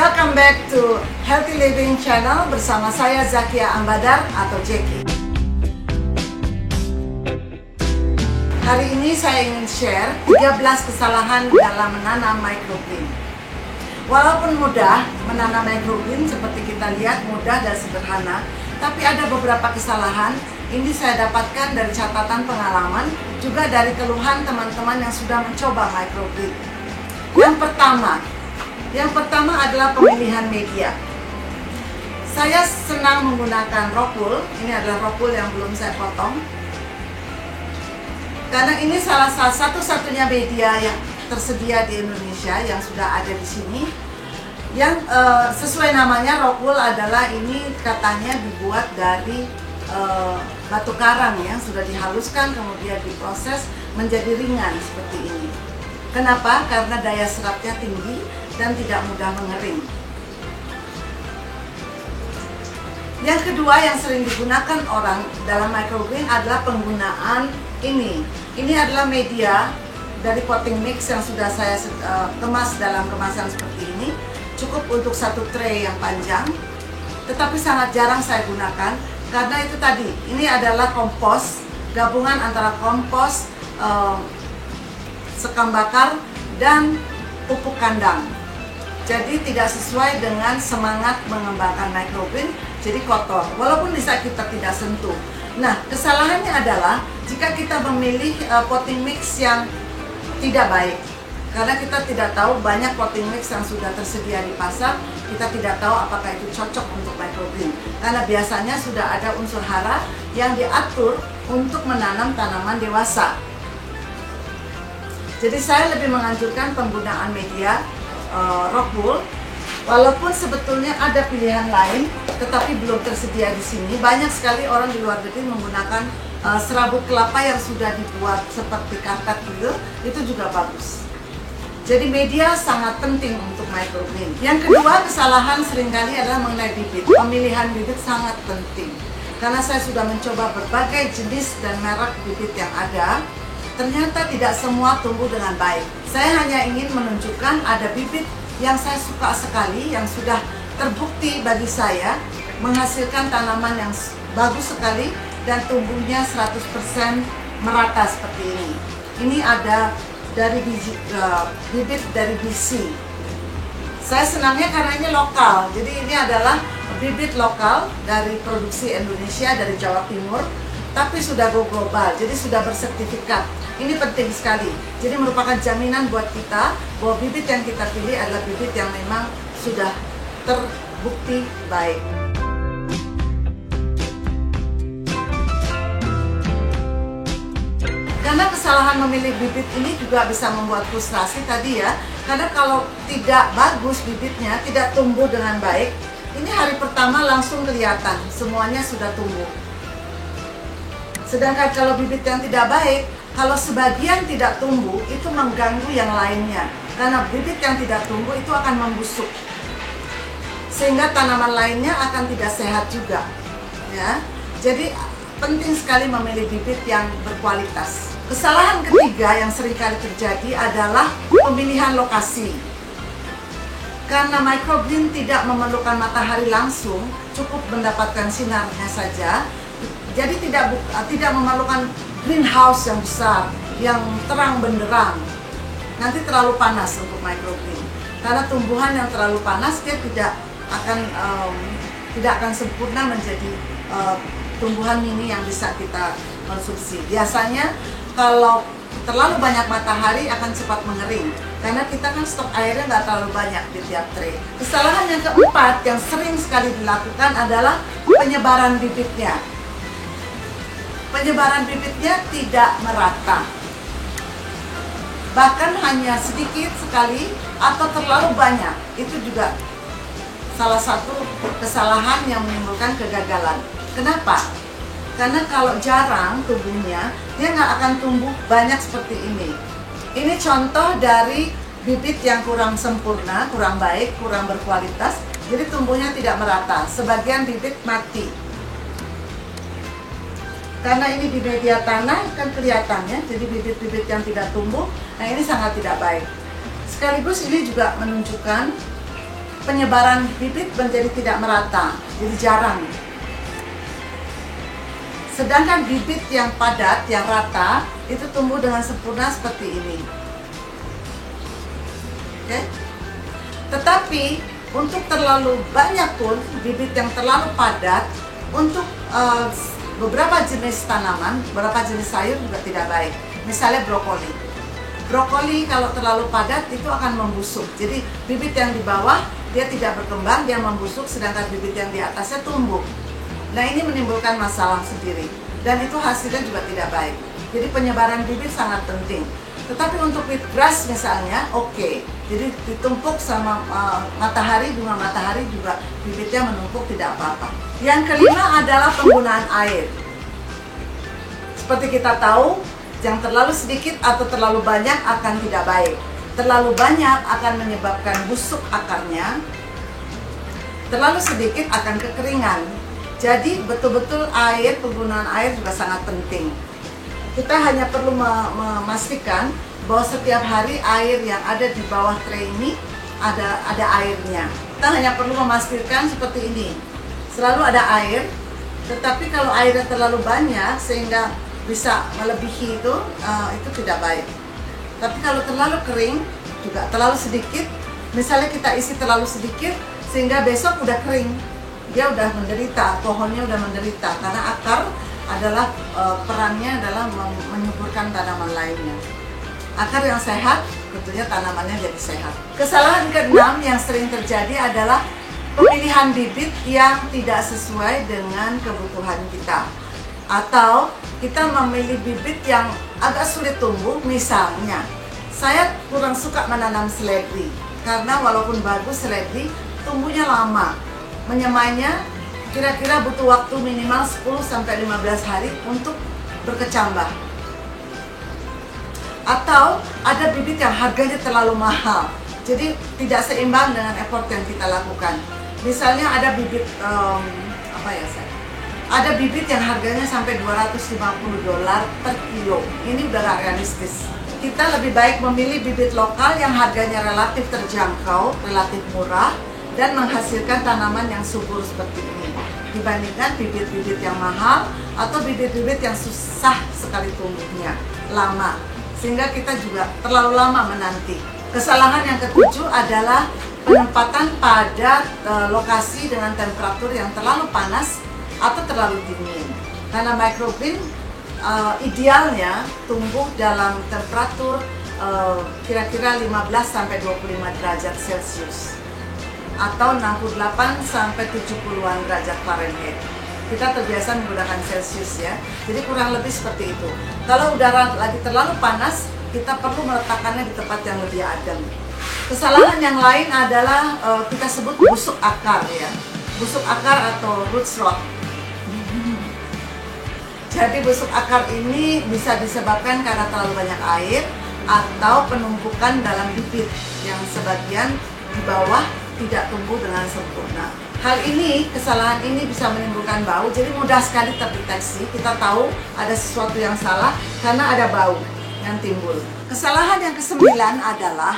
Welcome back to Healthy Living Channel bersama saya Zakia Ambadar atau Jeki. Hari ini saya ingin share 13 kesalahan dalam menanam microgreen. Walaupun mudah menanam microgreen seperti kita lihat mudah dan sederhana, tapi ada beberapa kesalahan. Ini saya dapatkan dari catatan pengalaman, juga dari keluhan teman-teman yang sudah mencoba microgreen. Yang pertama adalah pemilihan media. Saya senang menggunakan rock wool. Ini adalah rock wool yang belum saya potong. Karena ini salah satu-satunya media yang tersedia di Indonesia yang sudah ada di sini. Yang sesuai namanya rock wool adalah ini katanya dibuat dari batu karang yang sudah dihaluskan kemudian diproses menjadi ringan seperti ini. Kenapa? Karena daya serapnya tinggi dan tidak mudah mengering. Yang kedua yang sering digunakan orang dalam microgreen adalah penggunaan ini. Ini adalah media dari potting mix yang sudah saya kemas dalam kemasan seperti ini. Cukup untuk satu tray yang panjang, tetapi sangat jarang saya gunakan karena itu tadi, ini adalah kompos, gabungan antara kompos, sekam bakar, dan pupuk kandang. Jadi tidak sesuai dengan semangat mengembangkan microgreen, jadi kotor, walaupun bisa kita tidak sentuh. Nah, kesalahannya adalah jika kita memilih potting mix yang tidak baik. Karena kita tidak tahu banyak potting mix yang sudah tersedia di pasar, kita tidak tahu apakah itu cocok untuk microgreen. Karena biasanya sudah ada unsur hara yang diatur untuk menanam tanaman dewasa. Jadi saya lebih menganjurkan penggunaan media rock wool, walaupun sebetulnya ada pilihan lain, tetapi belum tersedia di sini. Banyak sekali orang di luar negeri menggunakan serabut kelapa yang sudah dibuat seperti karpet gitu, itu juga bagus. Jadi media sangat penting untuk microgreen. Yang kedua kesalahan seringkali adalah mengenai bibit. Pemilihan bibit sangat penting, karena saya sudah mencoba berbagai jenis dan merek bibit yang ada. Ternyata tidak semua tumbuh dengan baik. Saya hanya ingin menunjukkan ada bibit yang saya suka sekali, yang sudah terbukti bagi saya menghasilkan tanaman yang bagus sekali dan tumbuhnya 100% merata seperti ini. Ini ada dari bibit dari BC. Saya senangnya karena ini lokal. Jadi ini adalah bibit lokal dari produksi Indonesia, dari Jawa Timur, tapi sudah go global, jadi sudah bersertifikat. Ini penting sekali. Jadi merupakan jaminan buat kita bahwa bibit yang kita pilih adalah bibit yang memang sudah terbukti baik. Karena kesalahan memilih bibit ini juga bisa membuat frustrasi tadi ya. Karena kalau tidak bagus bibitnya, tidak tumbuh dengan baik, ini hari pertama langsung kelihatan semuanya sudah tumbuh. Sedangkan kalau bibit yang tidak baik, kalau sebagian tidak tumbuh, itu mengganggu yang lainnya. Karena bibit yang tidak tumbuh itu akan membusuk, sehingga tanaman lainnya akan tidak sehat juga. Ya, jadi penting sekali memilih bibit yang berkualitas. Kesalahan ketiga yang seringkali terjadi adalah pemilihan lokasi. Karena microgreen tidak memerlukan matahari langsung, cukup mendapatkan sinarnya saja. Jadi tidak memerlukan greenhouse yang besar, yang terang benderang. Nanti terlalu panas untuk microgreen. Karena tumbuhan yang terlalu panas dia tidak akan sempurna menjadi tumbuhan mini yang bisa kita konsumsi. Biasanya kalau terlalu banyak matahari akan cepat mengering. Karena kita kan stok airnya nggak terlalu banyak di tiap tray. Kesalahan yang keempat yang sering sekali dilakukan adalah penyebaran bibitnya. Penyebaran bibitnya tidak merata, bahkan hanya sedikit sekali atau terlalu banyak. Itu juga salah satu kesalahan yang menimbulkan kegagalan. Kenapa? Karena kalau jarang tumbuhnya, dia nggak akan tumbuh banyak seperti ini. Ini contoh dari bibit yang kurang sempurna, kurang baik, kurang berkualitas, jadi tumbuhnya tidak merata. Sebagian bibit mati. Karena ini di media tanah kan kelihatannya, jadi bibit-bibit yang tidak tumbuh, nah ini sangat tidak baik. Sekaligus ini juga menunjukkan penyebaran bibit menjadi tidak merata, jadi jarang. Sedangkan bibit yang padat, yang rata, itu tumbuh dengan sempurna seperti ini. Oke? Tetapi untuk terlalu banyak pun, bibit yang terlalu padat, untuk beberapa jenis tanaman, beberapa jenis sayur juga tidak baik. Misalnya brokoli. Brokoli kalau terlalu padat itu akan membusuk. Jadi bibit yang di bawah dia tidak berkembang, dia membusuk, sedangkan bibit yang di atasnya tumbuh. Nah, ini menimbulkan masalah sendiri, dan itu hasilnya juga tidak baik. Jadi penyebaran bibit sangat penting. Tetapi untuk wheatgrass misalnya, oke. Jadi ditumpuk sama matahari, bunga matahari juga bibitnya menumpuk, tidak apa-apa. Yang kelima adalah penggunaan air. Seperti kita tahu, yang terlalu sedikit atau terlalu banyak akan tidak baik. Terlalu banyak akan menyebabkan busuk akarnya, terlalu sedikit akan kekeringan. Jadi betul-betul penggunaan air juga sangat penting. Kita hanya perlu memastikan bahwa setiap hari air yang ada di bawah tray ini ada airnya. Kita hanya perlu memastikan seperti ini, selalu ada air. Tetapi kalau airnya terlalu banyak sehingga bisa melebihi itu tidak baik. Tapi kalau terlalu kering, juga terlalu sedikit, misalnya kita isi terlalu sedikit sehingga besok udah kering, dia udah menderita, pohonnya udah menderita, karena akar adalah perannya adalah menyuburkan tanaman lainnya. Akar yang sehat, tentunya tanamannya jadi sehat. Kesalahan keenam yang sering terjadi adalah pemilihan bibit yang tidak sesuai dengan kebutuhan kita, atau kita memilih bibit yang agak sulit tumbuh. Misalnya, saya kurang suka menanam seledri karena walaupun bagus seledri, tumbuhnya lama. Menyemainya kira-kira butuh waktu minimal 10-15 hari untuk berkecambah. Atau ada bibit yang harganya terlalu mahal, jadi tidak seimbang dengan effort yang kita lakukan. Misalnya ada bibit ada bibit yang harganya sampai $250 per kilo. Ini udah gak realistis. Kita lebih baik memilih bibit lokal yang harganya relatif terjangkau, relatif murah, dan menghasilkan tanaman yang subur seperti ini, dibandingkan bibit-bibit yang mahal atau bibit-bibit yang susah sekali tumbuhnya, lama, sehingga kita juga terlalu lama menanti. Kesalahan yang ketujuh adalah penempatan pada lokasi dengan temperatur yang terlalu panas atau terlalu dingin. Karena microgreen idealnya tumbuh dalam temperatur kira-kira 15-25 derajat Celcius atau 68-70-an derajat Fahrenheit. Kita terbiasa menggunakan Celcius ya, jadi kurang lebih seperti itu. Kalau udara lagi terlalu panas, kita perlu meletakkannya di tempat yang lebih adem. Kesalahan yang lain adalah kita sebut busuk akar ya, busuk akar atau root rot. Jadi busuk akar ini bisa disebabkan karena terlalu banyak air atau penumpukan dalam bibit yang sebagian di bawah tidak tumbuh dengan sempurna. Hal ini, kesalahan ini bisa menimbulkan bau, jadi mudah sekali terdeteksi. Kita tahu ada sesuatu yang salah karena ada bau yang timbul. Kesalahan yang kesembilan adalah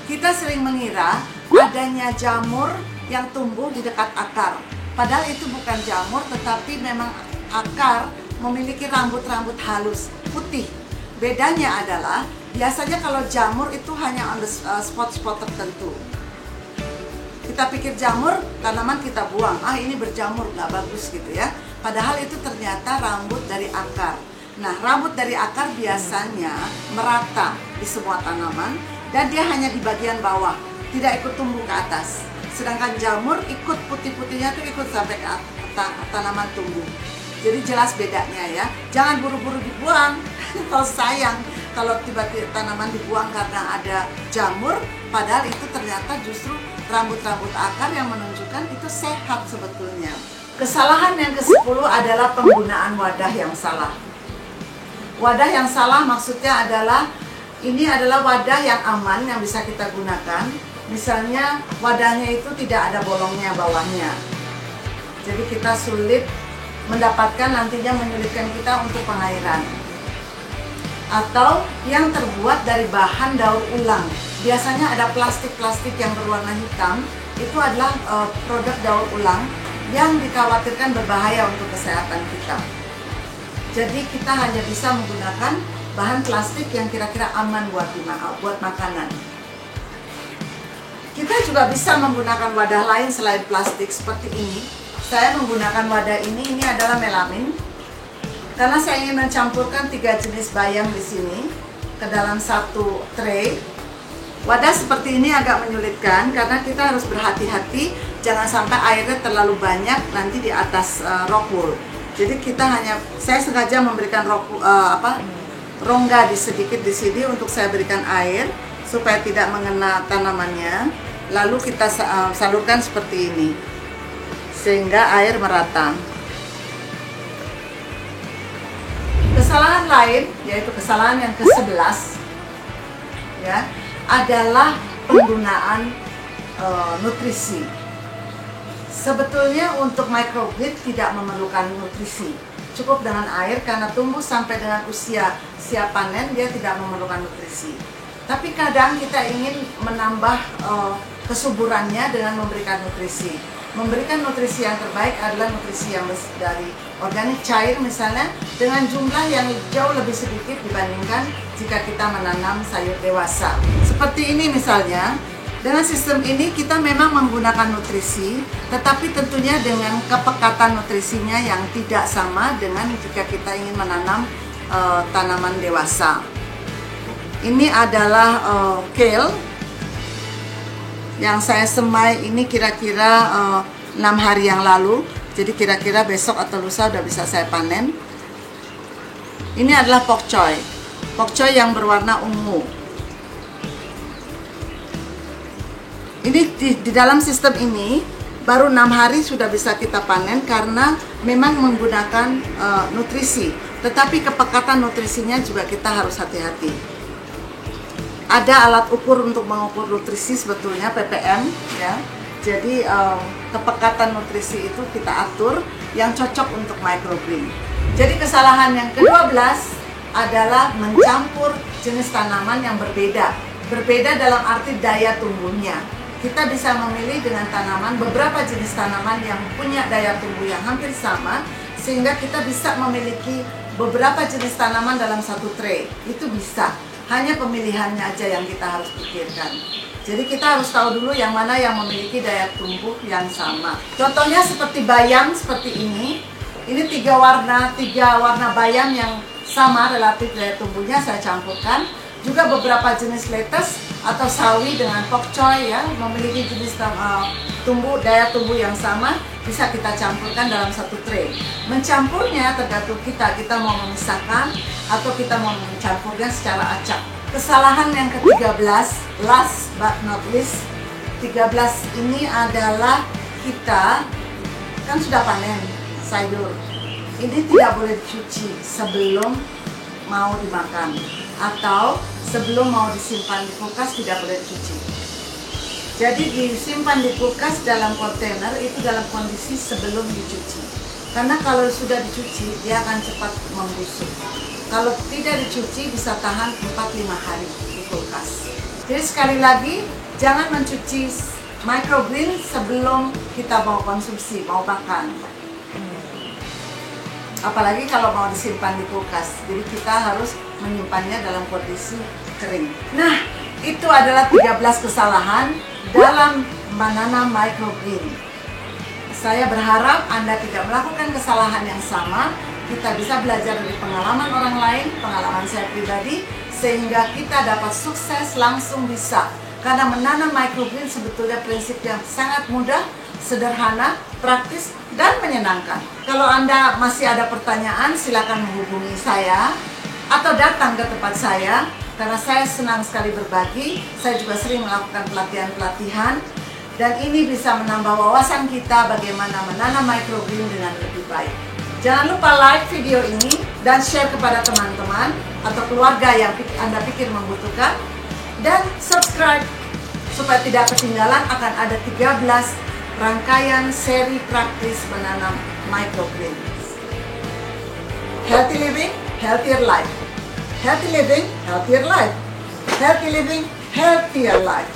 kita sering mengira adanya jamur yang tumbuh di dekat akar. Padahal itu bukan jamur, tetapi memang akar memiliki rambut-rambut halus, putih. Bedanya adalah, biasanya kalau jamur itu hanya on the spot-spot tertentu. Kita pikir jamur, tanaman kita buang, ini berjamur, nggak bagus gitu ya. Padahal itu ternyata rambut dari akar. Nah, rambut dari akar biasanya merata di semua tanaman, dan dia hanya di bagian bawah, tidak ikut tumbuh ke atas. Sedangkan jamur ikut, putih-putihnya tuh ikut sampai ke tanaman tumbuh. Jadi jelas bedanya ya, jangan buru-buru dibuang. Kalau sayang, kalau tiba-tiba tanaman dibuang karena ada jamur, padahal itu ternyata justru rambut-rambut akar yang menunjukkan itu sehat sebetulnya. Kesalahan yang ke-10 adalah penggunaan wadah yang salah. Wadah yang salah maksudnya adalah, ini adalah wadah yang aman yang bisa kita gunakan. Misalnya wadahnya itu tidak ada bolongnya bawahnya, jadi kita sulit mendapatkan, nantinya menyulitkan kita untuk pengairan. Atau yang terbuat dari bahan daur ulang. Biasanya ada plastik-plastik yang berwarna hitam itu adalah produk daur ulang yang dikhawatirkan berbahaya untuk kesehatan kita. Jadi kita hanya bisa menggunakan bahan plastik yang kira-kira aman buat makanan. Kita juga bisa menggunakan wadah lain selain plastik seperti ini. Saya menggunakan wadah ini adalah melamin. Karena saya ingin mencampurkan 3 jenis bayam di sini ke dalam satu tray. Wadah seperti ini agak menyulitkan karena kita harus berhati-hati jangan sampai airnya terlalu banyak nanti di atas rockwool. Jadi saya sengaja memberikan rongga sedikit di sini untuk saya berikan air supaya tidak mengena tanamannya. Lalu kita salurkan seperti ini sehingga air merata. Kesalahan lain, yaitu kesalahan yang ke-11 ya, adalah penggunaan nutrisi. Sebetulnya untuk microgrid tidak memerlukan nutrisi, cukup dengan air karena tumbuh sampai dengan usia siap panen dia tidak memerlukan nutrisi. Tapi kadang kita ingin menambah kesuburannya dengan memberikan nutrisi. Memberikan nutrisi yang terbaik adalah nutrisi yang dari organik cair misalnya dengan jumlah yang jauh lebih sedikit dibandingkan jika kita menanam sayur dewasa. Seperti ini misalnya, dengan sistem ini kita memang menggunakan nutrisi, tetapi tentunya dengan kepekatan nutrisinya yang tidak sama dengan jika kita ingin menanam tanaman dewasa. Ini adalah kale yang saya semai ini kira-kira 6 hari yang lalu. Jadi kira-kira besok atau lusa udah bisa saya panen. Ini adalah pak choy. Pak choy yang berwarna ungu. Ini di dalam sistem ini baru 6 hari sudah bisa kita panen karena memang menggunakan nutrisi. Tetapi kepekatan nutrisinya juga kita harus hati-hati. Ada alat ukur untuk mengukur nutrisi sebetulnya, ppm ya. Jadi kepekatan nutrisi itu kita atur yang cocok untuk microgreen. Jadi kesalahan yang ke-12 adalah mencampur jenis tanaman yang berbeda. Berbeda dalam arti daya tumbuhnya. Kita bisa memilih dengan tanaman beberapa jenis tanaman yang punya daya tumbuh yang hampir sama, sehingga kita bisa memiliki beberapa jenis tanaman dalam satu tray. Itu bisa. Hanya pemilihannya aja yang kita harus pikirkan. Jadi kita harus tahu dulu yang mana yang memiliki daya tumbuh yang sama. Contohnya seperti bayam seperti ini. Ini tiga warna bayam yang sama relatif daya tumbuhnya saya campurkan. Juga beberapa jenis lettuce atau sawi dengan pak choy ya, memiliki jenis daya tumbuh yang sama, bisa kita campurkan dalam satu tray. Mencampurnya tergantung kita mau memisahkan atau kita mau mencampurnya secara acak. Kesalahan yang ke-13, last but not least, 13 ini adalah kita kan sudah panen sayur. Ini tidak boleh dicuci sebelum mau dimakan atau sebelum mau disimpan di kulkas tidak boleh dicuci. Jadi disimpan di kulkas dalam kontainer itu dalam kondisi sebelum dicuci. Karena kalau sudah dicuci dia akan cepat membusuk. Kalau tidak dicuci bisa tahan 4-5 hari di kulkas. Jadi sekali lagi jangan mencuci microgreen sebelum kita mau konsumsi, mau makan. Apalagi kalau mau disimpan di kulkas. Jadi kita harus menyimpannya dalam kondisi kering. Nah, itu adalah 13 kesalahan dalam menanam microgreen. Saya berharap Anda tidak melakukan kesalahan yang sama. Kita bisa belajar dari pengalaman orang lain, pengalaman saya pribadi, sehingga kita dapat sukses langsung bisa. Karena menanam microgreen sebetulnya prinsip yang sangat mudah, sederhana, praktis, dan menyenangkan. Kalau Anda masih ada pertanyaan, silakan menghubungi saya atau datang ke tempat saya, karena saya senang sekali berbagi. Saya juga sering melakukan pelatihan-pelatihan, dan ini bisa menambah wawasan kita bagaimana menanam microgreen dengan lebih baik. Jangan lupa like video ini dan share kepada teman-teman atau keluarga yang Anda pikir membutuhkan, dan subscribe supaya tidak ketinggalan akan ada 13 rangkaian seri praktis menanam microgreen. Healthy living, healthier life. Healthy living, healthier life. Healthy living, healthier life.